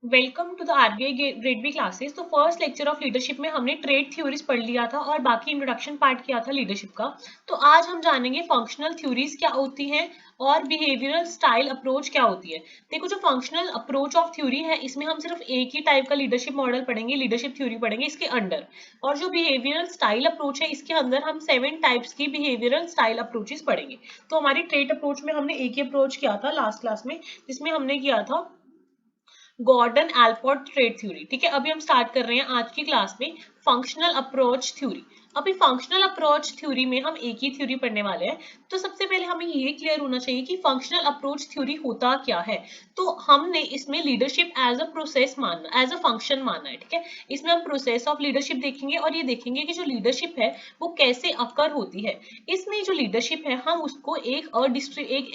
Welcome to the RBI grade B classes. तो first lecture of leadership में हमने trade theories पढ़ लिया था और बाकी इंट्रोडक्शन पार्ट किया था लीडरशिप का। तो आज हम जानेंगे फंक्शनल थ्योरीज क्या होती हैं और बिहेवियरल स्टाइल अप्रोच क्या होती है। देखो, जो फंक्शनल अप्रोच ऑफ थ्योरी है इसमें हम सिर्फ एक ही टाइप का लीडरशिप मॉडल पढ़ेंगे, लीडरशिप थ्योरी पढ़ेंगे इसके अंडर। और जो बिहेवियरल स्टाइल अप्रोच है इसके अंदर हम 7 टाइप्स की बिहेवियरल स्टाइल अप्रोचेस पढ़ेंगे। तो हमारी ट्रेड अप्रोच में हमने एक ही अप्रोच किया था लास्ट क्लास में, जिसमें हमने किया था गॉर्डन एल्पोर्ट ट्रेड थ्योरी। ठीक है, अभी हम स्टार्ट कर रहे हैं आज की क्लास में फंक्शनल अप्रोच थ्योरी। अभी फंक्शनल अप्रोच थ्योरी में हम एक ही थ्योरी पढ़ने वाले हैं। तो सबसे पहले हमें ये क्लियर होना चाहिए कि फंक्शनल अप्रोच थ्योरी होता क्या है। तो हमने इसमें लीडरशिप एज अ प्रोसेस मानना, एज अ फंक्शन मानना है। ठीक है, इसमें हम प्रोसेस ऑफ लीडरशिप देखेंगे और ये देखेंगे कि जो लीडरशिप है वो कैसे अकर होती है। इसमें जो लीडरशिप है हम उसको एक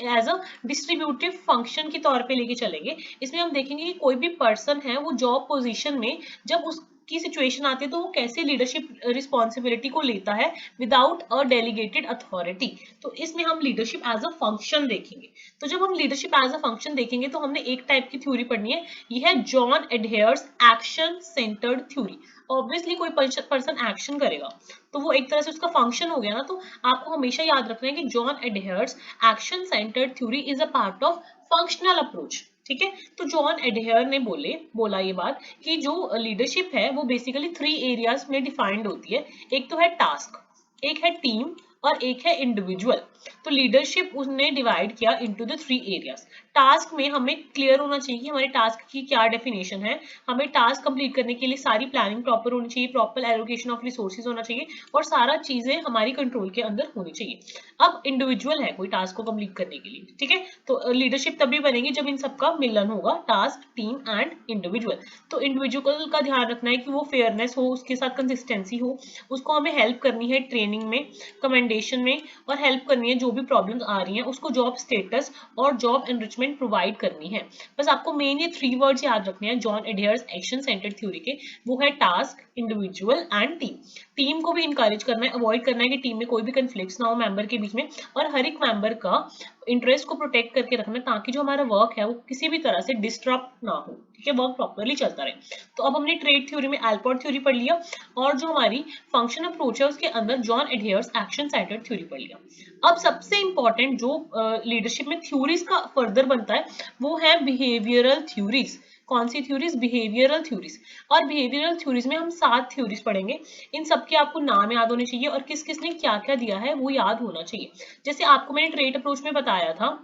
एज अ डिस्ट्रीब्यूटिव फंक्शन के तौर पे लेके चलेंगे। इसमें हम देखेंगे कि कोई भी पर्सन है वो जॉब पोजीशन में जब उसकी सिचुएशन आती है तो वो कैसे लीडरशिप रिस्पॉन्सिबिलिटी को लेता है विदाउट अ डेलीगेटेड अथॉरिटी। तो इसमें हम लीडरशिप एज अ फंक्शन देखेंगे। तो जब हम लीडरशिप एज अ फंक्शन देखेंगे तो हमने एक टाइप की थ्योरी पढ़नी है, ये है John Adair's action centred theory. Obviously कोई पर्सन एक्शन करेगा तो वो एक तरह से उसका फंक्शन हो गया ना। तो आपको हमेशा याद रखना है कि John Adair's action centred theory is a part of functional approach. ठीक है, तो जॉन एडहेयर ने बोला ये बात कि जो लीडरशिप है वो बेसिकली 3 एरियाज में डिफाइंड होती है। एक तो है टास्क, एक है टीम और एक है इंडिविजुअल। तो लीडरशिप उसने डिवाइड किया इनटू द 3 एरियाज। टास्क में हमें क्लियर होना चाहिए कि हमारे टास्क की क्या डेफिनेशन है। हमें टास्क कंप्लीट करने के लिए सारी प्लानिंग प्रॉपर होनी चाहिए, प्रॉपर एलोकेशन ऑफ रिसोर्सेज होना चाहिए और सारा चीजें हमारी कंट्रोल के अंदर होनी चाहिए। अब इंडिविजुअल है कोई टास्क को कंप्लीट करने के लिए, ठीक है, तो लीडरशिप तभी बनेगी जब इन सबका मिलन होगा, टास्क, टीम एंड इंडिविजुअल। तो इंडिविजुअल का ध्यान रखना है कि वो फेयरनेस हो, उसके साथ कंसिस्टेंसी हो, उसको हमें हेल्प करनी है ट्रेनिंग में, कमेंडेशन में, और हेल्प करनी है जो भी प्रॉब्लम्स आ रही हैं उसको जॉब स्टेटस और जॉब एनरिचमेंट प्रोवाइड करनी है। बस आपको मेन ये 3 वर्ड्स याद रखने हैं John Adair's action centred theory के, वो है task, individual and team. Team को भी इंकरेज करना है, अवॉइड करना है कि टीम में कोई भी कंफ्लिक्ट्स ना हो मेंबर के बीच में, और हर एक मेंबर का इंटरेस्ट को प्रोटेक्ट करके रखना ताकि जो हमारा वर्क है वो किसी भी तरह से डिस्टर्ब ना हो। ठीक है, वर्क प्रॉपरली चलता रहे। तो अब हमने ट्रेड थ्योरी में एल्पोर्ट थ्योरी पढ़ लिया और जो हमारी फंक्शन अप्रोच है उसके अंदर John Adair's action centred theory पढ़ लिया। अब सबसे इंपॉर्टेंट जो लीडरशिप में थ्योरीज का फर्दर बनता है वो है बिहेवियरल थ्योरीज। कौन सी थ्योरीज? Behavioural theories. और बिहेवियरल थ्योरीज में हम 7 थ्योरीज पढ़ेंगे। इन सबके आपको नाम याद होने चाहिए और किस किस ने क्या क्या दिया है वो याद होना चाहिए। जैसे आपको मैंने ट्रेड अप्रोच में बताया था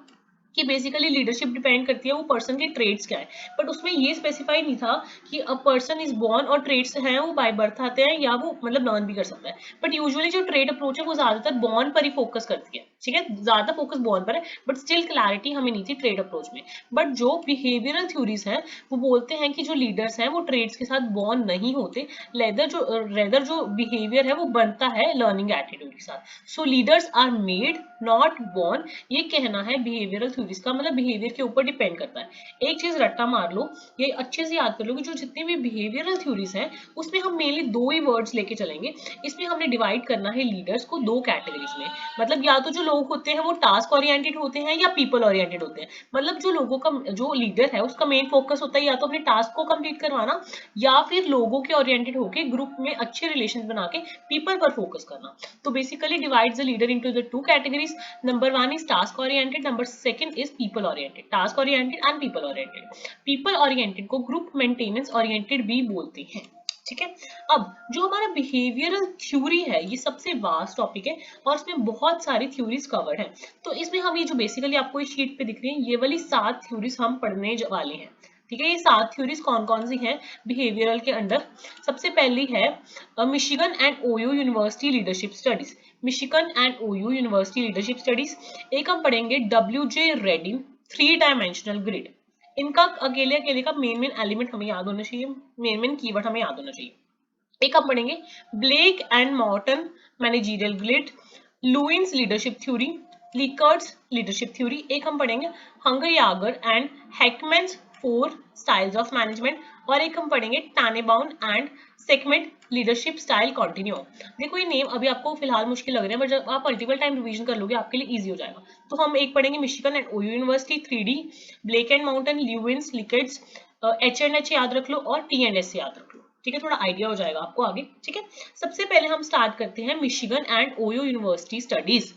कि बेसिकली लीडरशिप डिपेंड करती है वो पर्सन के ट्रेड्स क्या है, बट उसमें ये स्पेसिफाई नहीं था कि अ पर्सन इज बोर्न और ट्रेड्स हैं वो बाय बर्थ आते हैं या वो मतलब लर्न भी कर सकता है। बट यूजुअली जो ट्रेड अप्रोच है वो ज्यादातर बॉर्न पर ही फोकस करती है। ठीक है, ज्यादा फोकस बॉर्न पर है, बट स्टिल क्लैरिटी हमें नहीं थी ट्रेड अप्रोच में। बट जो बिहेवियरल थ्योरीज हैं वो बोलते हैं कि जो लीडर्स हैं वो ट्रेड्स के साथ बॉर्न नहीं होते, रेदर जो बिहेवियर है वो बनता है लर्निंग एटीट्यूड के साथ। So leaders are made not born, ये कहना है बिहेवियरल थ्योरीज का, मतलब बिहेवियर के ऊपर डिपेंड करता है। एक चीज रट्टा मार लो, ये अच्छे से याद कर लो कि जो जितनी भी बिहेवियरल थ्योरीज हैं उसमें हम मेनली 2 ही वर्ड्स लेके चलेंगे। इसमें हमने डिवाइड करना है लीडर्स को 2 कैटेगरीज में। मतलब या तो जो लोग होते हैं वो टास्क ओरिएंटेड होते हैं या पीपल ओरिएंटेड होते हैं। मतलब जो लोगों का, जो लीडर है उसका मेन फोकस होता है या तो अपने टास्क को कंप्लीट करवाना या फिर लोगों के ओरिएंटेड होके ग्रुप में अच्छे रिलेशन बना के पीपल पर फोकस करना। तो basically divides the leader into the 2 categories. Number 1 is task oriented, number 2 is people oriented, task oriented and people oriented। people oriented को group maintenance oriented भी बोलते हैं। ठीक है, अब जो हमारा बिहेवियरल थ्योरी है ये सबसे वास्ट टॉपिक है और इसमें बहुत सारी थ्योरीज कवर्ड है। तो इसमें हम ये जो बेसिकली आपको इस शीट पे दिख रही है ये वाली 7 थ्योरीज हम पढ़ने वाले हैं। ठीक है, ये 7 थ्योरीज कौन कौन सी हैं बिहेवियरल के अंडर? सबसे पहली है Michigan and Ohio university leadership studies. Michigan and Ohio university leadership studies. एक हम पढ़ेंगे WJ रेडिन 3 डायमेंशनल ग्रिड। इनका अकेले अकेले का मेन मेन एलिमेंट हमें याद होना चाहिए, मेन मेन कीवर्ड हमें याद होना चाहिए। एक हम पढ़ेंगे Blake and Mouton managerial grid, Lewin's leadership theory, Likert's leadership theory. एक हम पढ़ेंगे Hunger Yager and Hackman's 4 styles of management. और एक हम पढ़ेंगे Tannenbaum and segment leadership style continuum. देखो ये नेम अभी आपको फिलहाल मुश्किल लग रहे हैं, बट जब आप मल्टीपल टाइम रिवीजन कर लोगे आपके लिए इजी हो जाएगा। तो हम एक पढ़ेंगे Michigan and Ohio university 3D, Blake and Mouton, Lewin's, Likert's, H&H याद रख लो और T&S याद रख लो, ठीक है, थोड़ा आइडिया हो जाएगा आपको आगे, ठीक है। सबसे पहले हम स्टार्ट करते हैं Michigan and OYO university studies.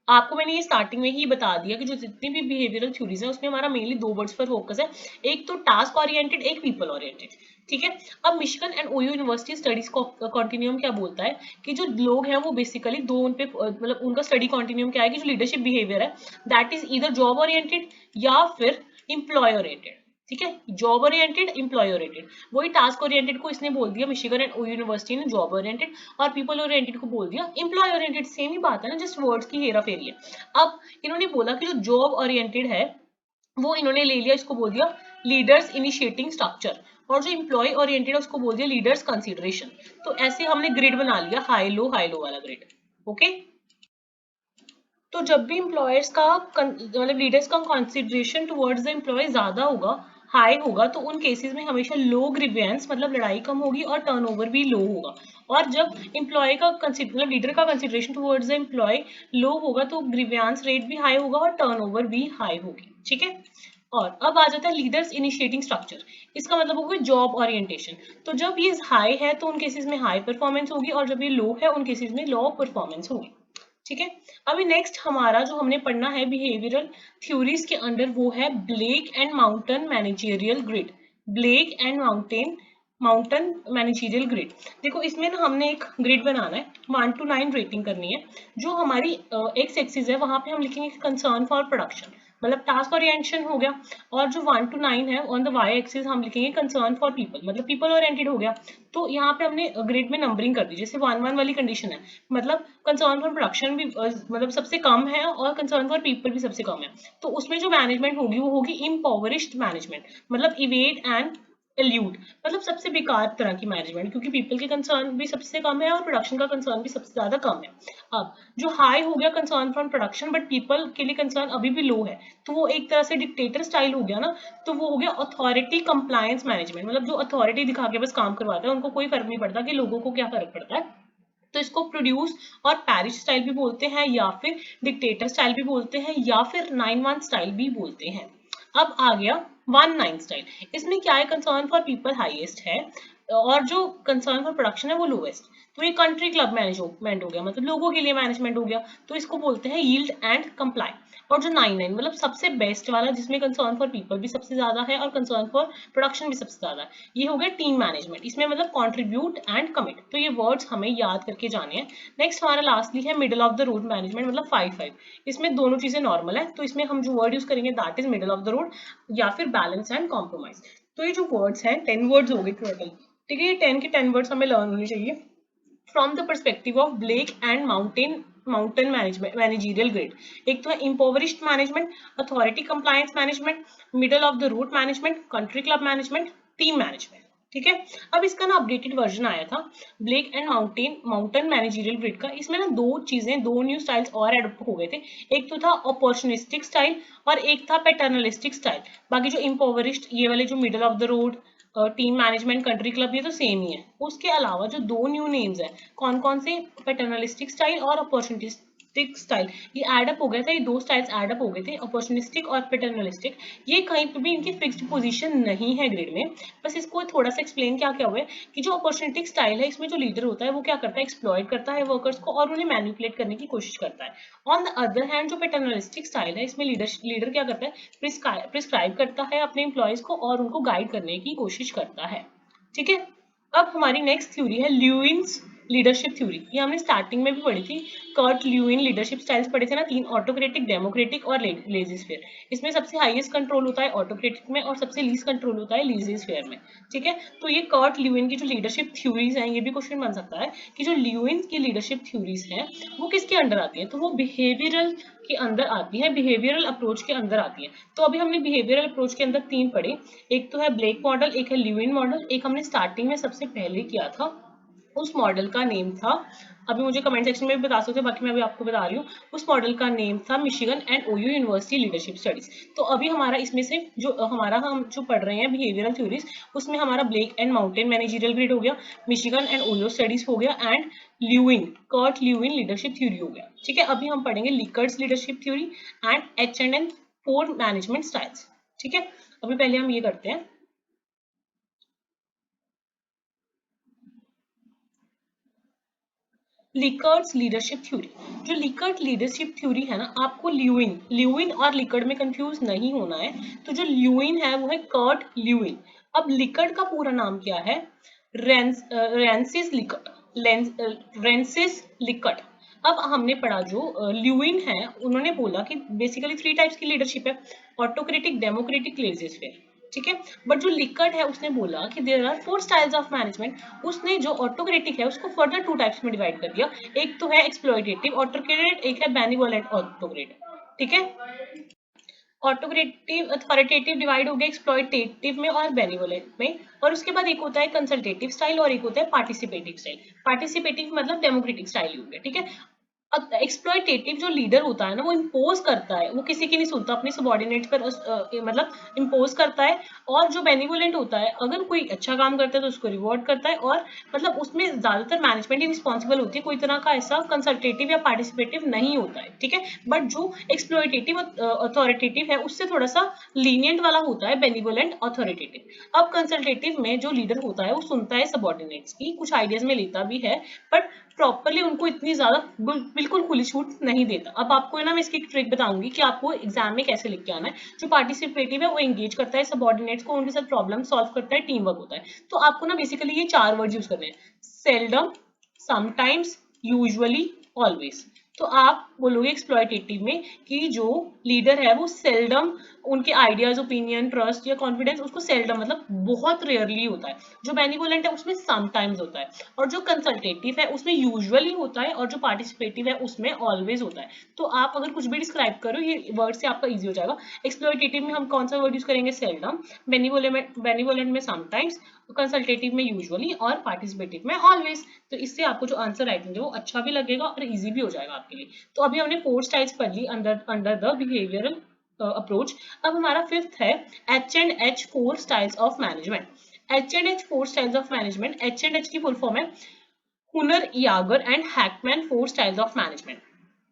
आपको मैंने ये स्टार्टिंग में ही बता दिया कि जो जितनी भी बिहेवियरल थ्योरीज है उसमें हमारा मेनली दो वर्ड्स पर फोकस है, एक तो टास्क ओरिएंटेड, एक पीपल ओरिएंटेड, ठीक है। अब Michigan and OYO university studies continuum क्या बोलता है कि जो लोग हैं वो बेसिकली दो उन पे मतलब उनका स्टडी कॉन्टिन्यूम क्या है कि जो लीडरशिप बिहेवियर है that is either job oriented या फिर एम्प्लॉय ओरिएंटेड, ठीक है। जॉब ओरिएंटेड, एम्प्लॉय ओरिएंटेड, वही टास्क ओरिएंटेड को इसने बोल दिया मिशिगन एंड ओयो यूनिवर्सिटी ने जॉब ओरिएंटेड, और पीपल ओरिएंटेड को बोल दिया एम्प्लॉय ओरिएंटेड। सेम ही बात है ना, जस्ट वर्ड्स की हेरा फेरी है। अब इन्होंने बोला कि जो जॉब ओरिएंटेड है वो इन्होंने ले लिया, इसको बोल दिया लीडर्स इनिशिएटिंग स्ट्रक्चर, और जो एम्प्लॉय ओरिएंटेड है उसको बोल दिया लीडर्स कंसिडरेशन। तो ऐसे हमने ग्रिड बना लिया, हाई लो वाला ग्रिड, ओके। तो जब भी एम्प्लॉयर्स का मतलब लीडर्स का कंसिडरेशन टुवर्ड्स द एम्प्लॉय ज्यादा होगा, हाई होगा, तो उन केसेस में हमेशा लो ग्रीवेंस मतलब लड़ाई कम होगी और टर्नओवर भी लो होगा। और जब एम्प्लॉय का मतलब लीडर का कंसिडरेशन टुवर्ड्स द एम्प्लॉय लो होगा तो ग्रीवेंस रेट भी हाई होगा और टर्नओवर भी हाई होगी, ठीक है। और अब आ जाता है लीडर्स इनिशिएटिंग स्ट्रक्चर, इसका मतलब होगा जॉब ओरिएंटेशन। तो जब ये हाई है तो उन केसेस में हाई परफॉर्मेंस होगी, और जब ये लो है उन केसेस में लो परफॉर्मेंस होगी, ठीक है। अभी नेक्स्ट हमारा जो हमने पढ़ना है बिहेवियरल थ्योरीज के अंडर वो है Blake and Mouton managerial grid. Blake and Mouton managerial grid. देखो इसमें ना हमने एक ग्रिड बनाना है, 1 to 9 रेटिंग करनी है। जो हमारी एक्स एक्सिस है वहां पे हम लिखेंगे कंसर्न फॉर प्रोडक्शन, मतलब टास्क ओरिएंटेशन हो गया, और जो 1 to 9 है ऑन द वाई एक्सिस हम लिखेंगे कंसर्न फॉर पीपल, मतलब पीपल ओरिएंटेड हो गया। तो यहाँ पे हमने ग्रिड में नंबरिंग कर दी, जैसे 1 1 वाली कंडीशन है, मतलब कंसर्न फॉर प्रोडक्शन भी मतलब सबसे कम है और कंसर्न फॉर पीपल भी सबसे कम है। तो उसमें जो मैनेजमेंट होगी वो होगी इम्पोवरिश्ड मैनेजमेंट, मतलब इवेड एंड एल्यूड, मतलब सबसे बेकार तरह की मैनेजमेंट, क्योंकि पीपल के कंसर्न भी सबसे कम है और प्रोडक्शन का कंसर्न भी सबसे ज्यादा कम है। अब जो हाई हो गया concern from production but people के लिए कंसर्न अभी भी लो है, तो वो एक तरह से डिक्टेटर स्टाइल हो गया ना। तो वो हो गया अथॉरिटी कंप्लायंस मैनेजमेंट, मतलब जो अथॉरिटी दिखा के बस काम करवाता है, उनको कोई फर्क नहीं पड़ता कि लोगों को क्या फर्क पड़ता है। तो इसको प्रोड्यूस और पैरिश स्टाइल भी बोलते हैं, या फिर डिक्टेटर स्टाइल भी बोलते हैं, या फिर 9 1 स्टाइल भी बोलते हैं। अब आ गया 1 9 स्टाइल। इसमें क्या है, कंसर्न फॉर पीपल हाईएस्ट है और जो कंसर्न फॉर प्रोडक्शन है वो लोएस्ट। तो ये कंट्री क्लब मैनेजमेंट हो गया, मतलब लोगों के लिए मैनेजमेंट हो गया, तो इसको बोलते हैं यील्ड एंड कंप्लाई। और जो 9 9 मतलब सबसे बेस्ट वाला, जिसमें कंसर्न फॉर पीपल भी सबसे ज्यादा है और कंसर्न फॉर प्रोडक्शन भी सबसे ज्यादा है, ये हो गया टीम मैनेजमेंट। इसमें मतलब कंट्रीब्यूट एंड कमिट, तो ये वर्ड्स हमें याद करके जाने हैं। नेक्स्ट हमारा लास्टली है middle of the road management, मतलब 5 5। इसमें दोनों चीजें नॉर्मल है, तो इसमें हम जो वर्ड यूज करेंगे that is middle of the road या फिर बैलेंस एंड कॉम्प्रोमाइज। तो ये जो वर्ड्स हैं 10 वर्ड्स हो गए टोटल, ठीक है। ये 10 के 10 वर्ड्स हमें लर्न होने चाहिए from the perspective of Blake and Mouton management managerial grid. एक तो है impoverished management, authority compliance management, middle of the road management, country club management, team management, ठीक है। अब इसका ना अपडेटेड वर्जन आया था Blake and Mouton managerial grid का। इसमें ना दो न्यू स्टाइल्स और एड हो गए थे। एक तो था अपॉर्चुनिस्टिक स्टाइल और एक था पैटर्नलिस्टिक स्टाइल। बाकी जो इम्पोवरिश्ड ये वाले जो middle of the road, team management, country club, ये तो सेम ही है। उसके अलावा जो दो न्यू नेम्स है, कौन कौन से, पैटर्नलिस्टिक स्टाइल और अपॉर्चुनिस्टिक स्टाइल, ये एडअप हो गए थे। ये दो स्टाइल्स एडअप हो गए थे, अपॉर्चुनिस्टिक और पैटर्नलिस्टिक। ये कहीं पे भी इनकी फिक्स्ड पोजीशन नहीं है ग्रिड में, बस इसको थोड़ा सा एक्सप्लेन क्या क्या हुआ है कि जो अपॉर्चुनिस्टिक स्टाइल है इसमें जो लीडर होता है वो क्या करता है, एक्सप्लॉइट करता है वर्कर्स को और उन्हें मैनिपुलेट करने की कोशिश करता है। ऑन द अदर हैंड जो पैटर्नलिस्टिक स्टाइल है इसमें लीडर क्या करता है, प्रिस्क्राइब करता है अपने एम्प्लॉयज को और उनको गाइड करने की कोशिश करता है, ठीक है। अब हमारी नेक्स्ट थ्योरी है ल्यूइन्स लीडरशिप थ्योरी। ये हमने स्टार्टिंग में भी पढ़ी थी। कर्ट ल्यूइन लीडरशिप स्टाइल्स पढ़े थे ना, 3, ऑटोक्रेटिक, डेमोक्रेटिक और लेजी स्फीयर। इसमें सबसे हाईएस्ट कंट्रोल होता है ऑटोक्रेटिक में और सबसे लीस्ट कंट्रोल होता है लेजी स्फीयर में, ठीक है। तो ये कर्ट ल्यूइन की जो लीडरशिप थ्योरीज हैं, ये भी क्वेश्चन बन सकता है कि जो ल्यूइन की लीडरशिप थ्योरीज हैं वो किसके अंडर आती है, तो वो बिहेवियरल के अंदर आती है, बिहेवियरल अप्रोच के अंदर आती है। तो अभी हमने बिहेवियरल अप्रोच के अंदर 3 पढ़े, एक तो है ब्लेक मॉडल, एक है ल्यूइन मॉडल, एक हमने स्टार्टिंग में सबसे पहले किया था, उस मॉडल का नेम था, अभी मुझे कमेंट सेक्शन में भी बता सकते हो, बाकी मैं अभी आपको बता रही हूँ, उस मॉडल का नेम था Michigan and Ohio university leadership studies. तो अभी हमारा इसमें से जो हम जो पढ़ रहे हैं बिहेवियरल थ्योरीज, उसमें हमारा Blake and Mouton managerial grid हो गया, मिशिगन एंड ओयो स्टडीज हो गया, and Kurt Lewin leadership theory हो गया, ठीक है। अभी हम पढ़ेंगे Likert's leadership theory and H&M 4 management styles, ठीक है। अभी पहले हम ये करते हैं, लिकर्ट्स लीडरशिप थ्योरी। जो लिकर्ट लीडरशिप थ्योरी है ना, आपको ल्यूइन और लिकर्ट में कंफ्यूज नहीं होना है। तो जो ल्यूइन है वो है कर्ट ल्यूइन। अब लिकर्ट का पूरा नाम क्या है? Rensis Likert. Rensis Likert. अब हमने पढ़ा जो ल्यूइन है, उन्होंने बोला कि बेसिकली 3 टाइप्स की लीडरशिप है, ऑटोक्रेटिक, डेमोक्रेटिक, लेज़र-फेयर। ठीक है, बट जो लिकर्ट है उसने बोला कि there are 4 styles of management. उसने जो ऑटोक्रेटिक है उसको फर्दर 2 टाइप्स में डिवाइड कर दिया। एक तो है एक्सप्लॉइटेटिव ऑटोक्रेट, एक है बेनिवोलेंट ऑटोक्रेट। ठीक है, ऑटोक्रेटिव अथॉरिटेटिव डिवाइड हो गया एक्सप्लॉइटेटिव में और बेनिवोलेंट में। और उसके बाद एक होता है कंसल्टेटिव स्टाइल और एक होता है पार्टिसिपेटिव स्टाइल। पार्टिसिपेटिव मतलब डेमोक्रेटिक स्टाइल हो गया। ठीक है, अब एक्सप्लॉइटेटिव जो लीडर होता है ना, वो इम्पोज करता है, वो किसी की नहीं सुनता, अपने सबॉर्डिनेट पर मतलब इम्पोज करता है। और जो बेनिवोलेंट होता है, अगर कोई अच्छा काम करता है तो उसको रिवॉर्ड करता है, और मतलब उसमें ज्यादातर मैनेजमेंट ही रिस्पॉन्सिबल होती है, कोई तरह का ऐसा कंसल्टेटिव या पार्टिसिपेटिव नहीं होता है। ठीक है, बट जो एक्सप्लॉइटेटिव अथॉरिटेटिव है उससे थोड़ा सा लीनियंट वाला होता है बेनिवोलेंट अथॉरिटेटिव। अब कंसल्टेटिव में जो लीडर होता है वो सुनता है सबॉर्डिनेट्स की, कुछ आइडियाज में लेता भी है, बट प्रॉपरली उनको इतनी ज्यादा बिल्कुल खुली छूट नहीं देता। अब आपको है ना, मैं इसकी ट्रिक बताऊंगी कि आपको एग्जाम में कैसे लिख के आना है। जो पार्टिसिपेटिव है वो एंगेज करता है सबॉर्डिनेट्स को, उनके साथ प्रॉब्लम सॉल्व करता है, टीम वर्क होता है। तो आपको ना बेसिकली ये 4 वर्ड यूज करने हैं, सेल्डम, समटाइम्स, यूजुअली, ऑलवेज। तो आप बोलोगे एक्सप्लॉइटेटिव में कि जो लीडर है वो सेल्डम, उनके आइडियाज, ओपिनियन, ट्रस्ट या कॉन्फिडेंस उसको सेल्डम मतलब बहुत रेयरली होता है। जो बेनिवोलेंट है उसमें समटाइम्स होता है, और जो कंसल्टेटिव है उसमें यूजुअली होता है, और जो पार्टिसिपेटिव है उसमें ऑलवेज होता है। तो आप अगर कुछ भी डिस्क्राइब करो ये वर्ड से आपका इजी हो जाएगा। एक्सप्लॉइटेटिव में हम कौन सा वर्ड यूज करेंगे? सेल्डम। बेनिवोलेंट में समटाइम्स, कंसल्टेटिव में यूजुअली, और पार्टिसिपेटिव में ऑलवेज। तो इससे आपको जो आंसर राइटिंग है वो अच्छा भी लगेगा और इजी भी हो जाएगा आपके लिए। तो अभी हमने 4 स्टाइल्स पढ़ ली अंडर द बिहेवियरल अप्रोच। अब हमारा फिफ्थ है H&H 4 styles of management. H&H 4 styles of management, H&H की फुल फॉर्म है Hunger, Yager and Hackman 4 styles of management.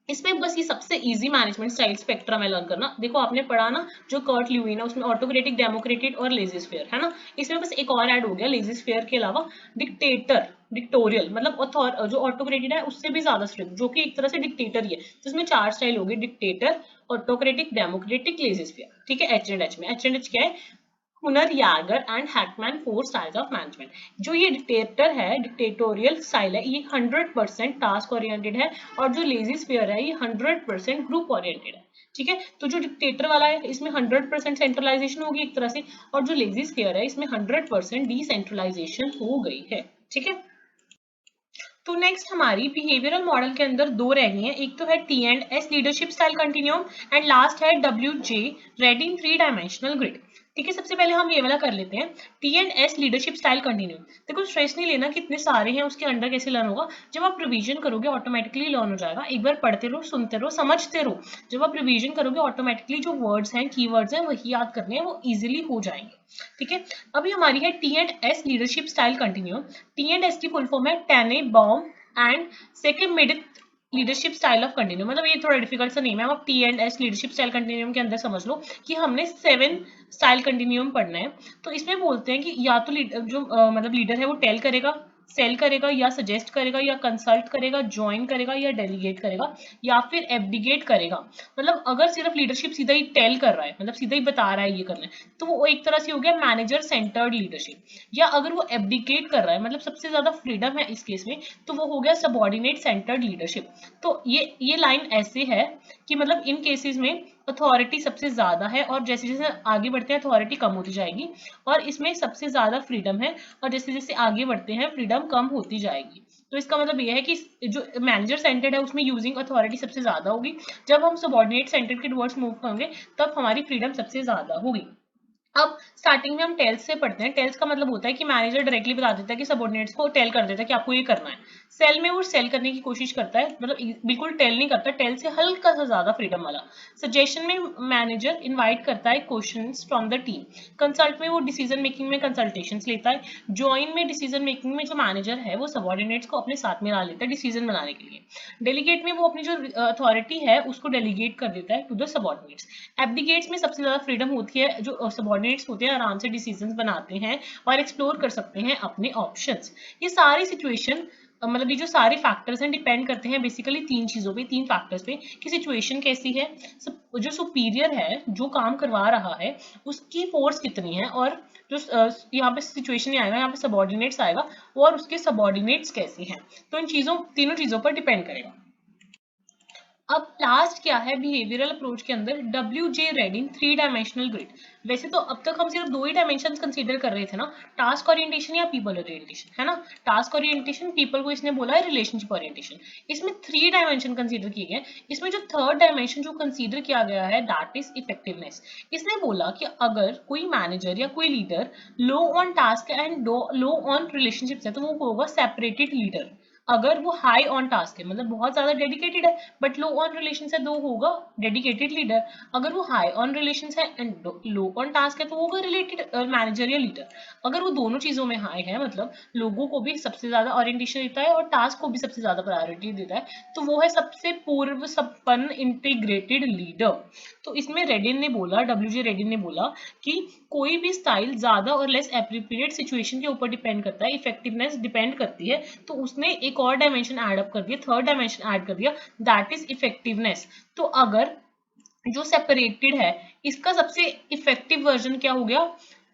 इसमें बस ये सबसे इजी मैनेजमेंट स्टाइल स्पेक्ट्रम है लर्न करना। देखो आपने पढ़ा ना जो कर्ट ल्यूइन है उसमें ऑटोक्रेटिक, डेमोक्रेटिक और लेज़र-फेयर है ना, इसमें बस एक और ऐड हो गया लेज़र-फेयर के अलावा, डिक्टेटर, डिक्टोरियल मतलब जो ऑटोक्रेटिक है उससे भी ज्यादा स्ट्रिक्ट, जो कि एक तरह से डिक्टेटर ही है। तो इसमें 4 स्टाइल हो गए, डिक्टेटर, ऑटोक्रेटिक, डेमोक्रेटिक, लेज़र-फेयर। ठीक है, H&H में H&H क्या है? Hunger, Yager and Hackman 4 styles of management. जो ये डिक्टेटर है, डिक्टेटोरियल स्टाइल है, ये 100% टास्क ओरिएंटेड है, और जो लेजी स्फीयर है ये 100% ग्रुप ओरिएंटेड है। ठीक है, तो जो डिक्टेटर वाला है इसमें 100% सेंट्रलाइजेशन होगी एक तरह से, और जो लेजी स्फीयर है इसमें 100% डिसेंट्रलाइजेशन हो गई है। ठीक है, तो नेक्स्ट हमारी बिहेवियरल मॉडल के अंदर 2 रह गई हैं, एक तो है T&S leadership style continuum, and last है WJ रेडिंग 3 डायमेंशनल ग्रिड। ठीक है, सबसे पहले हम ये वाला कर लेते हैं, T&S लीडरशिप स्टाइल कंटिन्यूम। देखो स्ट्रेस नहीं लेना कितने सारे हैं उसके अंडर कैसे लर्न होगा, जब आप रिवीजन करोगे ऑटोमेटिकली लर्न हो जाएगा। एक बार पढ़ते रहो, सुनते रहो, समझते रहो, जब आप रिवीजन करोगे ऑटोमेटिकली जो वर्ड्स हैं, कीवर्ड्स हैं, वही याद करने हैं, वो इजिली हो जाएंगे। ठीक है, अभी हमारी है T&S leadership style continuum. T&S की फुल फॉर्म है Tannenbaum and Schmidt leadership style of continuum. मतलब ये थोड़ा डिफिकल्ट सा नेम है, आप T&S लीडरशिप स्टाइल कंटिन्यूम के अंदर समझ लो कि हमने 7 स्टाइल कंटिन्यूम पढ़ना है। तो इसमें बोलते हैं कि या तो मतलब लीडर है वो टेल करेगा, सेल करेगा, या सजेस्ट करेगा, या कंसल्ट करेगा, ज्वाइन करेगा, या डेलीगेट करेगा, या फिर एब्डिगेट करेगा। मतलब अगर सिर्फ लीडरशिप सीधा ही टेल कर रहा है, मतलब सीधा ही बता रहा है ये करना है, तो वो एक तरह से हो गया मैनेजर सेंटर्ड लीडरशिप। या अगर वो एब्डिकेट कर रहा है, मतलब सबसे ज्यादा फ्रीडम है इस केस में, तो वो हो गया सबॉर्डिनेट सेंटर्ड लीडरशिप। तो ये लाइन ऐसे है कि मतलब इन केसेस में अथॉरिटी सबसे ज्यादा है, और जैसे जैसे आगे बढ़ते हैं अथॉरिटी कम होती जाएगी, और इसमें सबसे ज्यादा फ्रीडम है, और जैसे जैसे आगे बढ़ते हैं फ्रीडम कम होती जाएगी। तो इसका मतलब यह है कि जो मैनेजर सेंटर्ड है उसमें यूजिंग अथॉरिटी सबसे ज्यादा होगी, जब हम सबॉर्डिनेट सेंटर्ड के टुवर्ड्स मूव होंगे तब हमारी फ्रीडम सबसे ज्यादा होगी। अब स्टार्टिंग में हम टेल्स से पढ़ते हैं। टेल्स का मतलब होता है कि मैनेजर डायरेक्टली बता देता है कि सबऑर्डिनेट्स को टेल कर देता है कि आपको ये करना है। सेल में वो सेल करने की कोशिश करता है, मतलब बिल्कुल टेल नहीं करता, टेल से हल्का सा ज्यादा फ्रीडम वाला। सजेशन में मैनेजर इनवाइट करता है questions from the team. Consult में वो डिसीजन मेकिंग में कंसल्टेशंस लेता है। ज्वाइन में डिसीजन मेकिंग में जो मैनेजर है वो सबऑर्डिनेट्स को अपने साथ में ला लेता है डिसीजन बनाने के लिए। डेलीगेट में वो अपनी जो अथॉरिटी है उसको डेलीगेट कर देता है टू द सबऑर्डिनेट्स। एब्डिकेट्स में सबसे ज्यादा फ्रीडम होती है, जो सबऑर्डिनेट्स होते हैं आराम से डिसीजंस बनाते हैं और एक्सप्लोर कर सकते हैं अपने ऑप्शंस। ये सारी सिचुएशन मतलब ये जो सारे फैक्टर्स हैं डिपेंड करते हैं बेसिकली तीन चीजों पे, तीन फैक्टर्स पे कि सिचुएशन कैसी है, जो सुपीरियर है जो काम करवा रहा है उसकी फोर्स कितनी है, और जो यहाँ पे सिचुएशन नहीं आएगा, यहाँ पे सबऑर्डिनेट्स आएगा, और उसके सबऑर्डिनेट्स कैसी हैं। तो इन चीजों तीनों चीजों पर डिपेंड करेगा। अब लास्ट क्या है बिहेवियरल अप्रोच के अंदर, WJ रेडिन 3 डायमेंशनल ग्रिड। वैसे तो अब तक हम सिर्फ 2 ही डायमेंशन कंसीडर कर रहे थे ना, टास्क ओरिएंटेशन या पीपल ओरिएंटेशन, है ना। टास्क ओरिएंटेशन, पीपल को इसने बोला है रिलेशनशिप ओरिएंटेशन। इसमें 3 डायमेंशन कंसीडर किए गए। इसमें जो थर्ड डायमेंशन जो कंसीडर किया गया है दैट इज इफेक्टिवनेस। इसने बोला कि अगर कोई मैनेजर या कोई leader low on task and low on relationship है तो वो होगा सेपरेटेड लीडर। अगर वो हाई ऑन टास्क है मतलब बहुत ज्यादा डेडिकेटेड है बट लो ऑन रिलेशन है तो होगा डेडिकेटेड लीडर। अगर वो हाई ऑन रिलेशन है एंड लो ऑन टास्क है तो होगा रिलेटेड मैनेजर या लीडर। अगर वो दोनों चीजों में हाई है मतलब लोगों को भी सबसे ज्यादा ओरिएंटेशन देता है और टास्क को भी सबसे ज्यादा प्रायोरिटी देता है तो वो है सबसे पूर्व संपन्न इंटीग्रेटेड लीडर। तो इसमें रेडिन ने बोला, WJ रेडिन ने बोला कि कोई भी स्टाइल ज्यादा और लेस एप्रोप्रिएट सिचुएशन के ऊपर डिपेंड करता है, इफेक्टिवनेस डिपेंड करती है। तो उसने एक और डायमेंशन ऐड अप कर दिया, थर्ड डायमेंशन ऐड कर दिया दैट इज इफेक्टिवनेस। तो अगर जो सेपरेटेड है इसका सबसे इफेक्टिव वर्जन क्या हो गया,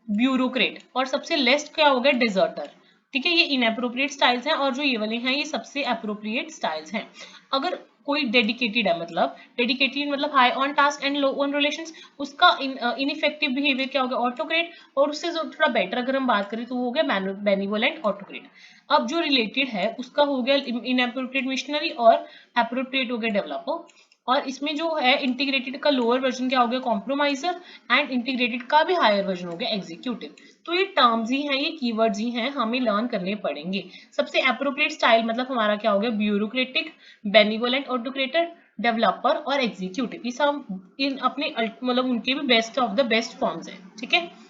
ब्यूरोक्रेट, और सबसे लेस्ट क्या हो गया, डिजर्टर। ठीक है, ये इनएप्रोप्रिएट स्टाइल्स हैं और जो ये वाले हैं ये सबसे एप्रोप्रिएट स्टाइल्स हैं। अगर कोई डेडिकेटेड है मतलब डेडिकेटेड मतलब high on task and low on relations, उसका इनइफेक्टिव बिहेवियर क्या हो गया, ऑटोक्रेट। और उससे थोड़ा बेटर अगर हम बात करें तो वो हो गया बेनिवोलेंट ऑटोक्रेट। अब जो रिलेटेड है उसका हो गया इनएप्रोप्रिएट मिशनरी और एप्रोप्रिएट हो गया डेवलपर। और इसमें जो है इंटीग्रेटेड का लोअर वर्जन क्या हो गया, कॉम्प्रोमाइजर, एंड इंटीग्रेटेड का भी हायर वर्जन हो गया एग्जीक्यूटिव। तो ये टर्म्स ही हैं, ये कीवर्ड्स ही हैं, हमें लर्न करने पड़ेंगे। सबसे एप्रोप्रिएट स्टाइल मतलब हमारा क्या हो गया, ब्यूरोक्रेटिक, बेनिवोलेंट ऑटोक्रेटर, डेवलपर और एग्जीक्यूटिव। ये सब इन अपने मतलब उनके भी best of the best forms है। ठीक है,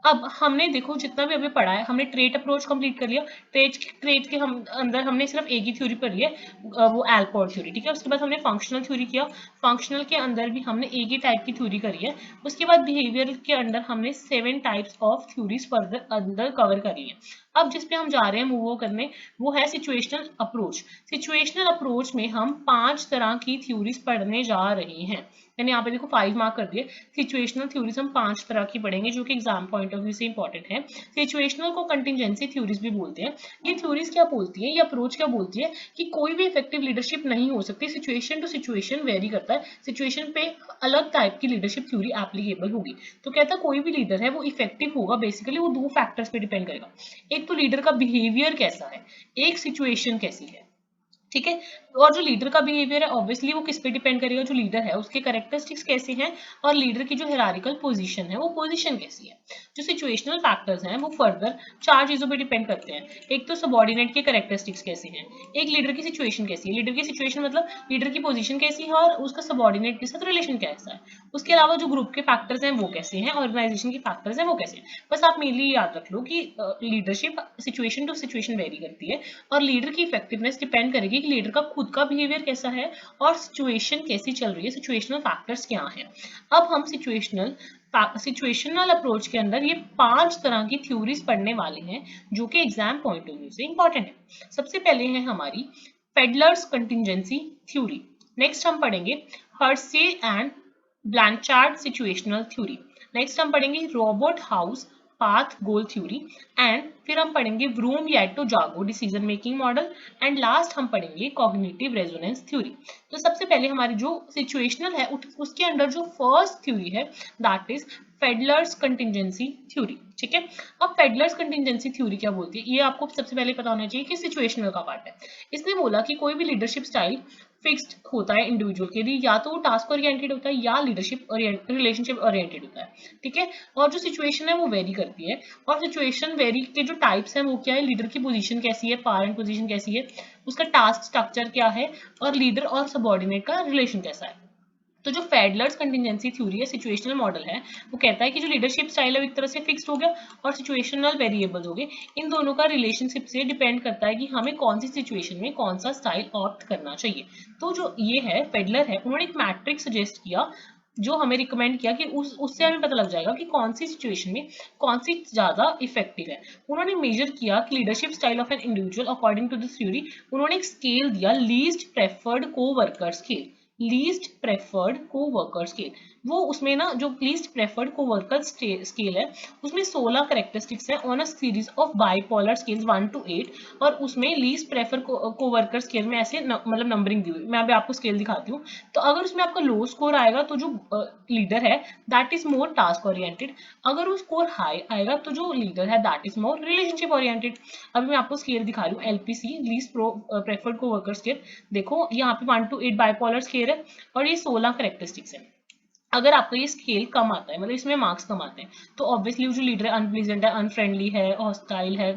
अब हमने देखो जितना भी अभी पढ़ा है हमने ट्रेट अप्रोच कंप्लीट कर लिया। ट्रेट के हम अंदर हमने सिर्फ एक ही थ्योरी पढ़ी है, वो एल्पोर्ट थ्योरी। ठीक है, उसके बाद हमने फंक्शनल थ्योरी किया, फंक्शनल के अंदर भी हमने एक ही टाइप की थ्योरी करी है। उसके बाद बिहेवियर के अंदर हमने 7 टाइप्स ऑफ थ्योरीज फर्दर अंदर कवर कर ली है। अब जिस पे हम जा रहे हैं मूव करने वो है सिचुएशनल अप्रोच। सिचुएशनल अप्रोच में हम 5 तरह की थ्योरीज पढ़ने जा रहे हैं। मैंने यहाँ पे देखो 5 मार्क कर दिए। सिचुएशनल थ्योरीज हम 5 तरह की पढ़ेंगे जो कि एग्जाम पॉइंट ऑफ व्यू से इंपॉर्टेंट है। सिचुएशनल को कंटिजेंसी थ्योरीज भी बोलते हैं। ये थ्योरीज क्या बोलती है, ये अप्रोच क्या बोलती है कि कोई भी इफेक्टिव लीडरशिप नहीं हो सकती, सिचुएशन टू सिचुएशन वेरी करता है, सिचुएशन पे अलग टाइप की लीडरशिप थ्योरी एप्लीकेबल होगी। तो कहता है कोई भी लीडर है वो इफेक्टिव होगा बेसिकली वो 2 फैक्टर्स पे डिपेंड करेगा। एक तो लीडर का बिहेवियर कैसा है, एक सिचुएशन कैसी है। ठीक है, और जो लीडर का बिहेवियर है ऑब्वियसली वो किस पे डिपेंड करेगा, जो लीडर है उसके कैरेक्टरिस्टिक्स कैसे हैं, और लीडर की जो हिरारिकल पोजीशन है वो पोजीशन कैसी है। जो सिचुएशनल फैक्टर्स हैं वो फर्दर 4 चीजों पे डिपेंड करते हैं। एक तो सबऑर्डिनेट के कैरेक्टरिस्टिक्स कैसे हैं, एक लीडर की सिचुएशन कैसी है, लीडर की सिचुएशन मतलब लीडर की पोजीशन कैसी है और उसका सबऑर्डिनेट के साथ रिलेशन कैसा है। उसके अलावा जो ग्रुप के फैक्टर्स हैं वो कैसे हैं, ऑर्गेनाइजेशन के फैक्टर्स हैं वो कैसे हैं। बस आप मेनली याद रख लो कि leadership situation to situation vary करती है और लीडर की इफेक्टिवनेस डिपेंड करेगी कि लीडर का खुद का बिहेवियर कैसा है और सिचुएशन कैसी चल रही है, सिचुएशनल फैक्टर्स क्या हैं। अब हम सिचुएशनल अप्रोच के अंदर ये 5 तरह की थ्योरीज पढ़ने वाले हैं जो कि एग्जाम पॉइंट ऑफ व्यू से इंपॉर्टेंट है। सबसे पहले है हमारी फेडलर्स कंटिजेंसी थ्योरी। नेक्स्ट हम पढ़ेंगे Hersey and Blanchard situational theory. Next हम पढ़ेंगे Robert House path goal theory, and फिर हम पढ़ेंगे Vroom Yetton Jago decision making model, and last हम पढ़ेंगे कॉग्निटिव रेजोनेंस थ्योरी। तो सबसे पहले हमारी जो सिचुएशनल है उसके अंदर जो फर्स्ट थ्योरी है दैट इज फेडलर्स कंटिजेंसी थ्योरी। ठीक है, अब फेडलर्स कंटिजेंसी थ्योरी क्या बोलती है ये आपको सबसे पहले पता होना चाहिए कि सिचुएशनल का पार्ट है। इसने बोला कि कोई भी लीडरशिप स्टाइल फिक्स्ड होता है इंडिविजुअल के लिए, या तो वो टास्क ओरिएंटेड होता है या लीडरशिप रिलेशनशिप ओरिएंटेड होता है। ठीक है, और जो सिचुएशन है वो वेरी करती है, और सिचुएशन वेरी के जो टाइप्स हैं वो क्या है, लीडर की पोजीशन कैसी है, पावर एंड पोजीशन कैसी है, उसका टास्क स्ट्रक्चर क्या है, और लीडर और सबऑर्डिनेट का रिलेशन कैसा है। तो जो फेडलर्स कंटिजेंसी थ्योरी है सिचुएशनल मॉडल है वो कहता है कि जो लीडरशिप स्टाइल है एक तरह से फिक्स्ड हो गया और सिचुएशनल वेरिएबल्स हो गए, इन दोनों का रिलेशनशिप से डिपेंड करता है कि हमें कौन सी सिचुएशन में कौन सा स्टाइल ऑप्ट करना चाहिए। तो जो ये है फेडलर है उन्होंने एक मैट्रिक्स सजेस्ट किया जो हमें रिकमेंड किया कि उससे हमें पता लग जाएगा कि कौन सी सिचुएशन में कौन सी ज्यादा इफेक्टिव है। उन्होंने मेजर किया कि leadership style of an individual according to this theory. उन्होंने एक स्केल दिया, least preferred coworker scale. Least preferred coworker scale, वो उसमें ना जो लीस्ट प्रेफर्ड कोवर्कर स्केल है उसमें 16 कैरेक्टरिस्टिक्स है on a series of bipolar scales 1 to 8। और उसमें लीस्ट प्रेफर कोवर्कर स्केल में ऐसे मतलब नंबरिंग दी हुई। मैं अभी आपको स्केल दिखाती हूँ। तो अगर उसमें आपका लो स्कोर आएगा तो जो लीडर है that is more task oriented. अगर वो स्कोर हाई आएगा तो जो लीडर है that is more relationship oriented. अभी मैं आपको स्केल दिखा रही हूँ, LPC least preferred coworker scale. देखो यहाँ पे 1 to 8 बाइपोलर स्केल है और ये 16 करेक्टरिस्टिक्स है। अगर आपका ये स्केल कम आता है, मतलब इसमें मार्क्स कम आते हैं, तो ऑब्वियसली जो लीडर है अनप्लीजेंट है, अनफ्रेंडली है, हॉस्टाइल है,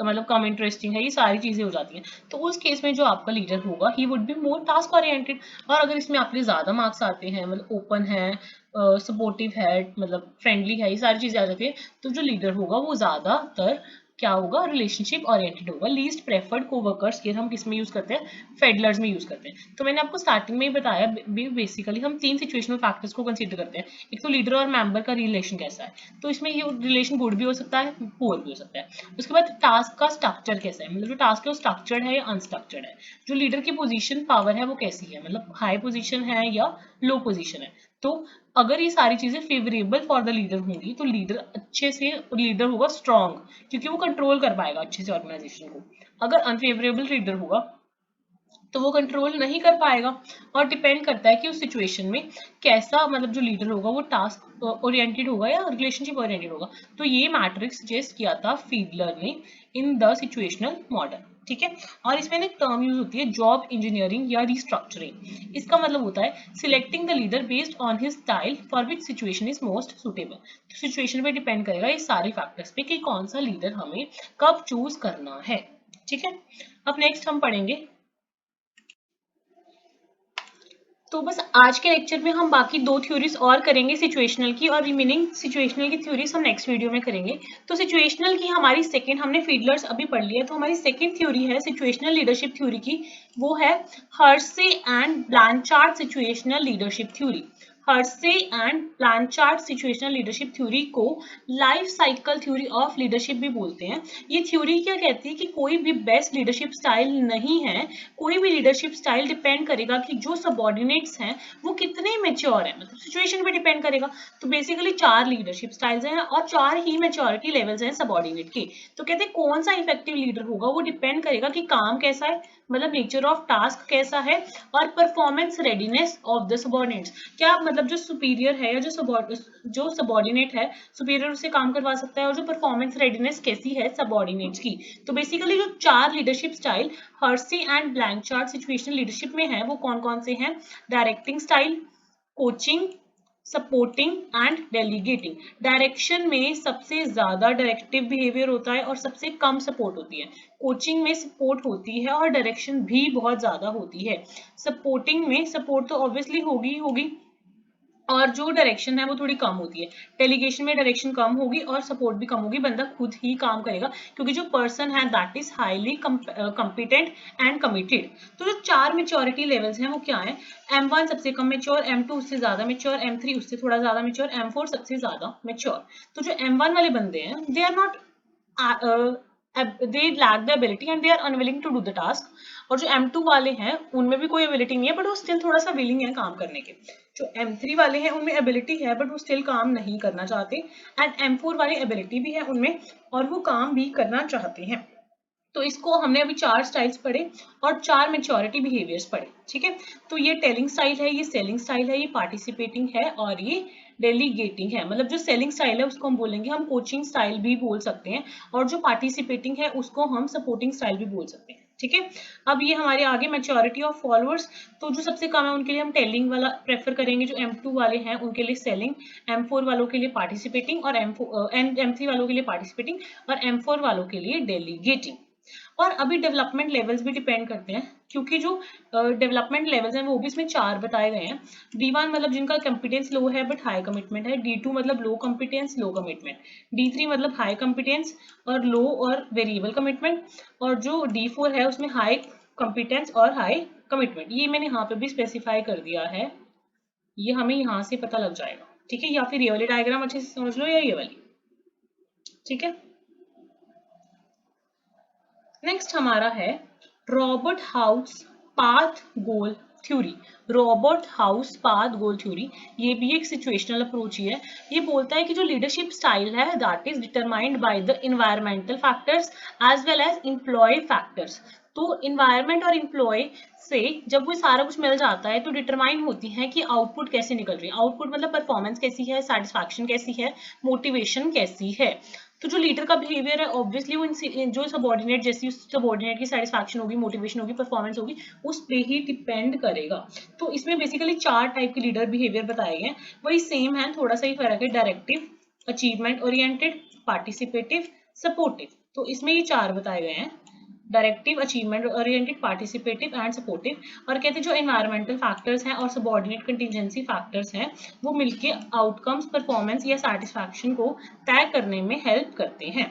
मतलब कम इंटरेस्टिंग है, ये सारी चीजें हो जाती हैं। तो उस केस में जो आपका लीडर होगा he would be more task oriented. और अगर इसमें आपके ज्यादा मार्क्स आते हैं, मतलब ओपन है, सपोर्टिव है, मतलब फ्रेंडली है, ये सारी चीजें आ जाती है, तो जो लीडर होगा वो ज्यादातर क्या होगा, रिलेशनशिप ओरिएंटेड होगा। लीस्ट प्रेफर्ड कोवर्कर्स के हम किस में यूज करते हैं, फेडलर्स में यूज करते हैं। तो मैंने आपको स्टार्टिंग में ही बताया, बेसिकली हम 3 सिचुएशनल फैक्टर्स को कंसीडर करते हैं। एक तो लीडर और मेंबर का रिलेशन कैसा है, तो इसमें ये रिलेशन गुड भी हो सकता है, पुअर भी हो सकता है। उसके बाद टास्क का स्ट्रक्चर कैसा है, मतलब जो टास्क है वो स्ट्रक्चर्ड है या अनस्ट्रक्चर्ड है। जो लीडर की पोजीशन पावर है वो कैसी है, मतलब हाई पोजीशन है या लो पोजीशन है। तो अगर ये सारी चीजें फेवरेबल फॉर द लीडर होंगी तो लीडर अच्छे से, लीडर होगा स्ट्रांग, क्योंकि वो कंट्रोल कर पाएगा अच्छे से ऑर्गेनाइजेशन को। अगर अनफेवरेबल लीडर होगा तो वो कंट्रोल नहीं कर पाएगा। और डिपेंड करता है कि उस सिचुएशन में कैसा, मतलब जो लीडर होगा वो टास्क ओरिएंटेड होगा या रिलेशनशिप ओरिएंटेड होगा। तो ये मैट्रिक्स सजेस्ट किया था फीडलर ने इन द सिचुएशनल मॉडल। ठीक है। और इसमें एक टर्म यूज होती है जॉब इंजीनियरिंग या रिस्ट्रक्चरिंग। इसका मतलब होता है selecting the leader based on his style for which situation is most suitable. तो सिचुएशन पे डिपेंड करेगा ये सारे फैक्टर्स पे कि कौन सा लीडर हमें कब चूज करना है। ठीक है। अब नेक्स्ट हम पढ़ेंगे, तो बस आज के लेक्चर में हम बाकी 2 थ्योरीज और करेंगे सिचुएशनल की, और रिमेनिंग सिचुएशनल की थ्योरीज हम नेक्स्ट वीडियो में करेंगे। तो सिचुएशनल की हमारी सेकंड, हमने फीडलर्स अभी पढ़ लिया, तो हमारी सेकंड थ्योरी है सिचुएशनल लीडरशिप थ्योरी की, वो है Hersey and Blanchard situational leadership theory. Hersey and Blanchard situational leadership theory को life cycle theory of leadership भी बोलते हैं। ये थ्योरी क्या कहती है कि कोई भी बेस्ट लीडरशिप स्टाइल नहीं है। कोई भी लीडरशिप स्टाइल डिपेंड करेगा कि जो सबऑर्डिनेट्स हैं वो कितने मेच्योर हैं, मतलब सिचुएशन पे डिपेंड करेगा। तो बेसिकली 4 लीडरशिप स्टाइल्स हैं और 4 ही मेच्योरिटी लेवल्स हैं सबऑर्डिनेट के। तो कहते हैं कौन सा इफेक्टिव लीडर होगा वो डिपेंड करेगा कि काम कैसा है, मतलब नेचर ऑफ टास्क कैसा है, और performance readiness of the subordinates. क्या मतलब जो सुपीरियर है या जो सबऑर्डिनेट है, सुपीरियर उससे काम करवा सकता है, और जो परफॉर्मेंस रेडीनेस कैसी है सबऑर्डिनेट्स की। तो बेसिकली जो 4 leadership style Hersey and Blanchard situational leadership में है वो कौन कौन से हैं? Directing style, coaching, supporting and delegating. Direction में सबसे ज्यादा डायरेक्टिव बिहेवियर होता है और सबसे कम सपोर्ट होती है। कोचिंग में सपोर्ट होती है और डायरेक्शन भी बहुत ज्यादा होती है। सपोर्टिंग में सपोर्ट तो ऑब्वियसली होगी होगी, और जो डायरेक्शन है वो थोड़ी कम होती है। डेलीगेशन में डायरेक्शन कम होगी और सपोर्ट भी कम होगी, बंदा खुद ही काम करेगा क्योंकि जो पर्सन है that is highly competent and committed. तो जो 4 मेच्योरिटी लेवल्स हैं वो क्या है? M1 सबसे कम मेच्योर, M2 उससे ज्यादा मेच्योर, M3 उससे थोड़ा ज्यादा मेच्योर, M4 सबसे ज्यादा मेच्योर। तो जो M1 वाले बंदे हैं they are not, they lack the ability and they are unwilling to do the task। और जो M2 वाले हैं उनमें भी कोई एबिलिटी नहीं है बट वो स्टिल थोड़ा सा विलिंग है काम करने के। जो M3 वाले हैं उनमें एबिलिटी है बट वो स्टिल काम नहीं करना चाहते। एंड M4 वाले एबिलिटी भी है उनमें और वो काम भी करना चाहते हैं। तो इसको हमने अभी 4 स्टाइल्स पढ़े और 4 मेच्योरिटी बिहेवियर्स पढ़े। ठीक है। तो ये टेलिंग स्टाइल है, ये सेलिंग स्टाइल है, ये पार्टिसिपेटिंग है और ये डेलीगेटिंग है। मतलब जो सेलिंग स्टाइल है उसको हम बोलेंगे, हम कोचिंग स्टाइल भी बोल सकते हैं, और जो पार्टिसिपेटिंग है उसको हम सपोर्टिंग स्टाइल भी बोल सकते हैं। ठीक है। अब ये हमारे आगे मैच्योरिटी ऑफ फॉलोअर्स, तो जो सबसे कम है उनके लिए हम टेलिंग वाला प्रेफर करेंगे, जो M2 वाले हैं उनके लिए सेलिंग, M4 वालों के लिए पार्टिसिपेटिंग और M3 वालों के लिए पार्टिसिपेटिंग और M4 वालों के लिए डेलीगेटिंग। और अभी डेवलपमेंट लेवल्स भी डिपेंड करते हैं, क्योंकि जो डेवलपमेंट लेवल्स हैं वो भी इसमें 4 बताए गए हैं। D1 मतलब जिनका कॉम्पिटेंस लो है बट हाई कमिटमेंट है, D2 मतलब लो कॉम्पिटेंस लो कमिटमेंट, D3 मतलब हाई कॉम्पिटेंस और लो और वेरिएबल कमिटमेंट, और जो D4 है उसमें हाई कॉम्पिटेंस और हाई कमिटमेंट। ये मैंने यहाँ पे भी स्पेसिफाई कर दिया है। ये हमें यहाँ से पता लग जाएगा, ठीक है, या फिर ये वाली डायग्राम अच्छे से समझ लो या ये वाली, ठीक है। नेक्स्ट हमारा है Robert House path goal theory. Robert House path goal theory, ये भी एक सिचुएशनल अप्रोच ही है। ये बोलता है कि जो लीडरशिप स्टाइल है that is determined by the environmental factors as well as employee factors. तो इन्वायरमेंट और एम्प्लॉय से जब वो सारा कुछ मिल जाता है तो डिटरमाइन होती है कि आउटपुट कैसे निकल रही है। आउटपुट मतलब परफॉर्मेंस कैसी है, सेटिस्फैक्शन कैसी है, मोटिवेशन कैसी है। तो जो लीडर का बिहेवियर है ऑब्वियसली वो जो सबॉर्डिनेट, जैसी सबॉर्डिनेट की सेटिस्फैक्शन होगी, मोटिवेशन होगी, परफॉर्मेंस होगी, उस पे ही डिपेंड करेगा। तो इसमें बेसिकली 4 टाइप के लीडर बिहेवियर बताए गए हैं, वही सेम है, थोड़ा सा ही फर्क है। Directive, achievement oriented, participative, supportive. तो इसमें ये 4 बताए गए हैं, directive, achievement oriented, participative and supportive. और कहते हैं जो एनवायरमेंटल फैक्टर्स हैं और सबॉर्डिनेट कंटीजेंसी फैक्टर्स हैं वो मिलके आउटकम्स, परफॉर्मेंस या सेटिस्फैक्शन को तय करने में हेल्प करते हैं।